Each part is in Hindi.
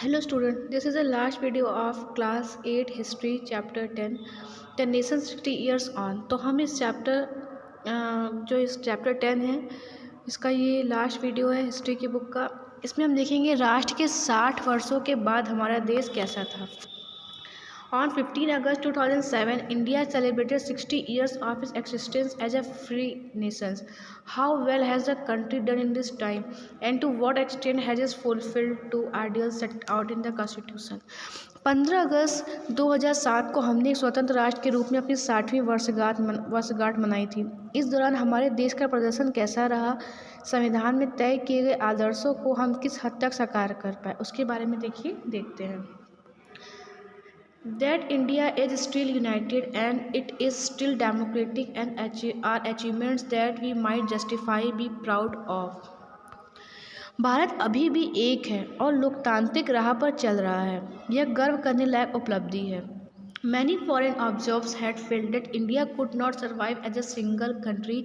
Hello student, this is the last video of class 8 history chapter 10 the nation 60 years on। तो हम इस चैप्टर 10 है इसका ये लास्ट वीडियो है हिस्ट्री की बुक का। इसमें हम देखेंगे राष्ट्र के 60 वर्षों के बाद हमारा देश कैसा था। On 15 August 2007, India celebrated 60 years of its existence as a free nation. How well has the country done in this time, and to what extent has it fulfilled two ideals set out in the Constitution? 15 अगस्त 2007 को हमने एक स्वतंत्र राष्ट्र के रूप में अपनी 60वीं वर्षगांठ मनाई थी। इस दौरान हमारे देश का प्रदर्शन कैसा रहा, संविधान में तय किए गए आदर्शों को हम किस हद तक साकार कर पाए, उसके बारे में देखते हैं। That India is still united and it is still democratic and are achievements that we might justify be proud of। Bharat अभी भी एक है और लोकतांत्रिक राह पर चल रहा है, यह गर्व करने लायक उपलब्धि है। Many foreign observers had felt that India could not survive as a single country,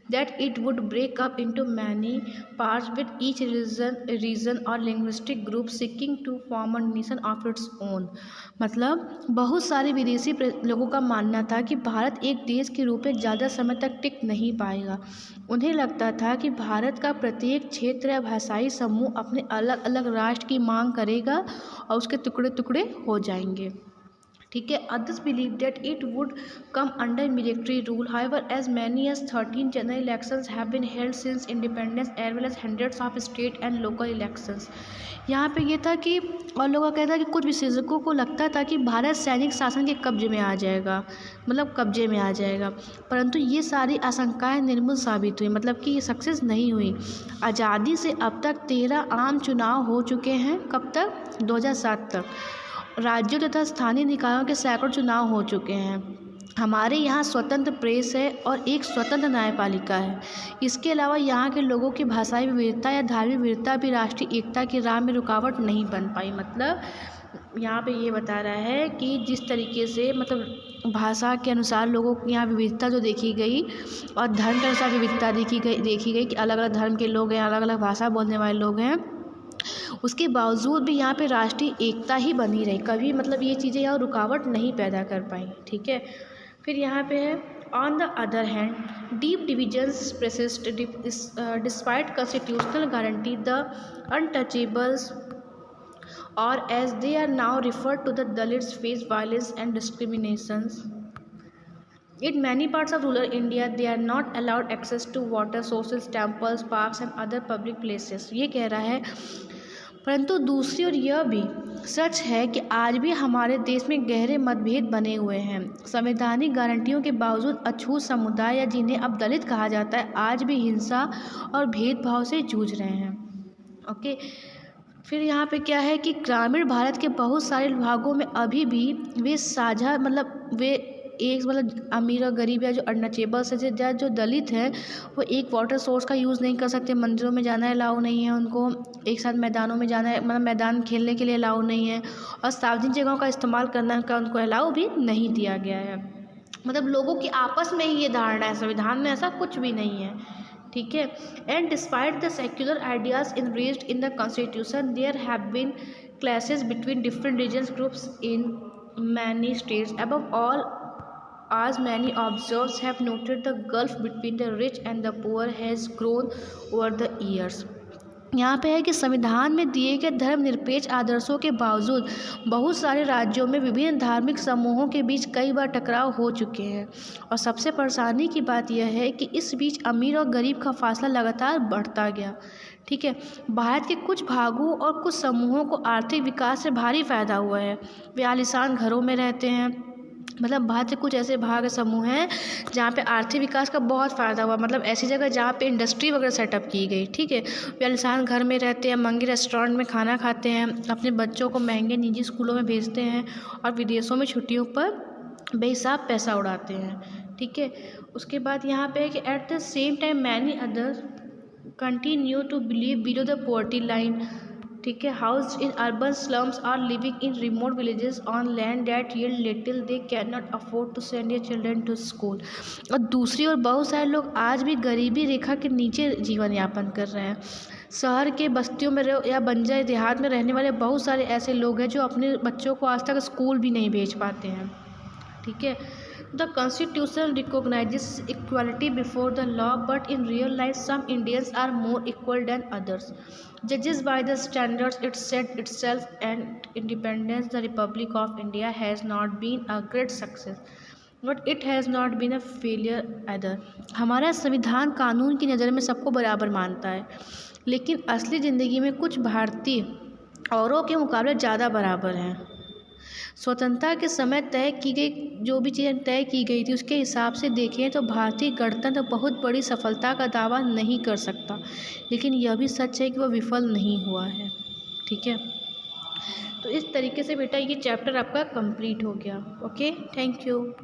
that it would break up into many parts with each region or linguistic group seeking to form a nation of its own। मतलब बहुत सारे विदेशी लोगों का मानना था कि भारत एक देश के रूप में ज़्यादा समय तक टिक नहीं पाएगा। उन्हें लगता था कि भारत का प्रत्येक क्षेत्र या भाषाई समूह अपने अलग अलग राष्ट्र की मांग करेगा और उसके टुकड़े टुकड़े हो जाएंगे। ठीक है। Others believed that it would come under military rule. However, as many as 13 general elections have been held since independence, as well as hundreds of state and local elections। यहाँ पे ये था कि और लोगों का कहना था कि कुछ विशेषज्ञों को लगता था कि भारत सैनिक शासन के कब्जे में आ जाएगा, कब्जे में आ जाएगा, परंतु ये सारी आशंकाएं निर्मूल साबित हुई, मतलब कि ये सक्सेस नहीं हुई। आज़ादी से अब तक 13 आम चुनाव हो चुके हैं। कब तक? 2007 तक। राज्यों तथा स्थानीय निकायों के सैकड़ों चुनाव हो चुके हैं। हमारे यहाँ स्वतंत्र प्रेस है और एक स्वतंत्र न्यायपालिका है। इसके अलावा यहाँ के लोगों की भाषाई विविधता या धार्मिक विविधता भी राष्ट्रीय एकता की राह में रुकावट नहीं बन पाई। मतलब यहाँ पे ये बता रहा है कि जिस तरीके से भाषा के अनुसार लोगों की यहाँ विविधता जो देखी गई और धर्म के अनुसार विविधता देखी गई कि अलग अलग धर्म के लोग हैं, अलग अलग भाषा बोलने वाले लोग हैं, उसके बावजूद भी यहाँ पे राष्ट्रीय एकता ही बनी रही। कभी ये चीज़ें यहाँ रुकावट नहीं पैदा कर पाई। ठीक है। फिर यहाँ पे है on the other hand deep divisions persist despite constitutional guarantee the untouchables और as they are now referred to the Dalits face violence and discriminations। In many parts of rural India, they are not allowed access to water sources, temples, parks and other public places। ये कह रहा है, परंतु दूसरी ओर यह भी सच है कि आज भी हमारे देश में गहरे मतभेद बने हुए हैं। संवैधानिक गारंटियों के बावजूद अछूत समुदाय या जिन्हें अब दलित कहा जाता है आज भी हिंसा और भेदभाव से जूझ रहे हैं। ओके। फिर यहाँ पे क्या है कि ग्रामीण भारत के बहुत सारे भागों में अभी भी वे साझा वे एक अमीर और गरीब या जो अनटचेबल्स है जो दलित हैं वो एक वाटर सोर्स का यूज़ नहीं कर सकते। मंदिरों में जाना अलाउ नहीं है उनको, एक साथ मैदानों में जाना मैदान खेलने के लिए अलाउ नहीं है, और सार्वजनिक जगहों का इस्तेमाल करना का उनको अलाउ भी नहीं दिया गया है। लोगों की आपस में ही ये धारणा है, संविधान में ऐसा कुछ भी नहीं है। ठीक है। And despite the secular ideas enshrined in the constitution there have been clashes between different religious groups in many states. Above all, as many observers have noted, the gulf between the rich and the poor has grown over the years। यहाँ पे है कि संविधान में दिए गए धर्मनिरपेक्ष आदर्शों के बावजूद बहुत सारे राज्यों में विभिन्न धार्मिक समूहों के बीच कई बार टकराव हो चुके हैं, और सबसे परेशानी की बात यह है कि इस बीच अमीर और गरीब का फासला लगातार बढ़ता गया। ठीक है। भारत के कुछ भागों और कुछ समूहों को आर्थिक विकास से भारी फायदा हुआ है। वे आलीशान घरों में रहते हैं। भारत के कुछ ऐसे भाग समूह हैं जहाँ पे आर्थिक विकास का बहुत फ़ायदा हुआ, ऐसी जगह जहाँ पे इंडस्ट्री वगैरह सेटअप की गई। ठीक है। वे आलीशान घर में रहते हैं, महंगे रेस्टोरेंट में खाना खाते हैं, अपने बच्चों को महंगे निजी स्कूलों में भेजते हैं और विदेशों में छुट्टियों पर बेहिसाब पैसा उड़ाते हैं। ठीक है। उसके बाद यहाँ पे है कि at the same time many others continue to believe below the poverty line. ठीक है। House in urban slums or living in remote villages on land that yield little they can not afford to send your children to school. और दूसरी ओर बहुत सारे लोग आज भी गरीबी रेखा के नीचे जीवन यापन कर रहे हैं। शहर के बस्तियों में रहो या बंजर देहात में रहने वाले बहुत सारे ऐसे लोग हैं जो अपने बच्चों को आज तक स्कूल भी नहीं भेज पाते हैं। ठीक है। The constitution recognises equality before the law but in real life some Indians are more equal than others. जजेस by the standards it set itself and independence the Republic of India has not been a great success but it has not been a failure either। हमारा संविधान कानून की नज़र में सबको बराबर मानता है, लेकिन असली ज़िंदगी में कुछ भारतीय औरों के मुकाबले ज़्यादा बराबर हैं। स्वतंत्रता के समय तय की गई जो भी चीज़ें तय की गई थी उसके हिसाब से देखें तो भारतीय गणतंत्र बहुत बड़ी सफलता का दावा नहीं कर सकता, लेकिन यह भी सच है कि वह विफल नहीं हुआ है। ठीक है। तो इस तरीके से बेटा ये चैप्टर आपका कंप्लीट हो गया। Okay, thank you.